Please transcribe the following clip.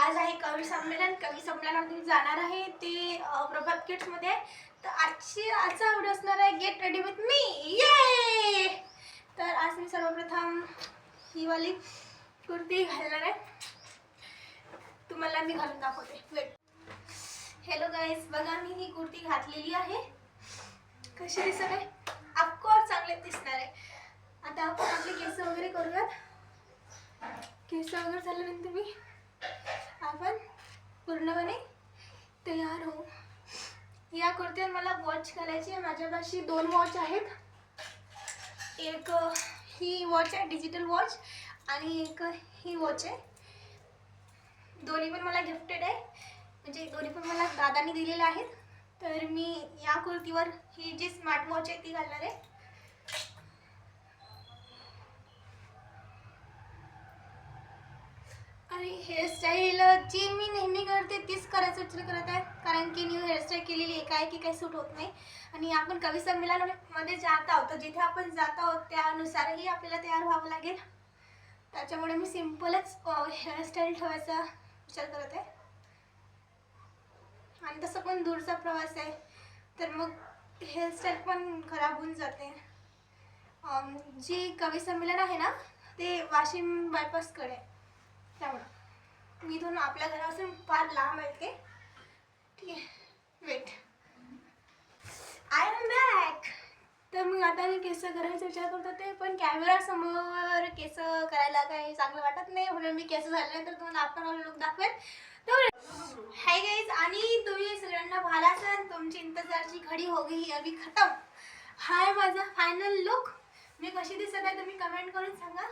आज आहे कवी संमेलन. कवी संमेलनामध्ये जाणार आहे ते प्रभात किड्समध्ये. तर आजचा व्हिडिओ असणार आहे गेट रेडी विथ मी. ये तर आज मी सर्वप्रथम ही वाली कुर्ती घालणार आहे. तुम्हाला मी घालून दाखवते. वेट. हॅलो गाईज, बघा मी ही कुर्ती घातलेली आहे. कशी दिसत आहे? ऑफकोर्स चांगले दिसणार आहे. आता आपण आपले केस वगैरे करूयात. केस वगैरे झाल्यानंतर मी आपण पूर्णपणे तयार होऊ. या कुर्तीवर मला वॉच करायची आहे. माझ्यापाशी 2 वॉच आहेत. एक ही वॉच आहे, डिजिटल वॉच, आणि एक ही वॉच आहे. दोन्ही पण मला गिफ्टेड आहे, म्हणजे दोन्ही पण मला दादानी दिलेले आहेत. तर मी या कुर्तीवर ही जी स्मार्ट वॉच आहे ती घालणार आहे. आणि हेअरस्टाईल जी मी नेहमी करते तीच करायचं विचार करत आहे, कारण की न्यू हेअरस्टाईल केलेली एकाएकी काही सूट होत नाही. आणि आपण कवी संमेलनामध्ये जात आहोत, तर जिथे आपण जात आहोत त्यानुसारही आपल्याला तयार व्हावं लागेल. त्याच्यामुळे मी सिम्पलच हेअरस्टाईल ठेवायचा विचार करत आहे. आणि तसं पण दूरचा प्रवास आहे, तर मग हेअरस्टाईल पण खराब होऊन जाते. जी कवी संमेलन आहे ना, ते वाशिम बायपासकडे, त्यामुळं मी इथून आपल्या घरापासून फार लांब आहे ते. ठीक आहे, वेट, आय एम बॅक. तर मग आता मी केस करायचा विचार करत होते, पण कॅमेरासमोर केस करायला काही चांगलं वाटत नाही, म्हणून मी केस झाल्यानंतर तुम्हाला आपण लुक दाखवेल. तर हाय गाईज, आणि तुम्ही सगळ्यांना पाहिला असेल, तुमची इंतजारची घडी हो गई अभी खतम. हाय माझा फायनल लुक. मी कशी दिसत आहे तुम्ही कमेंट करून सांगा.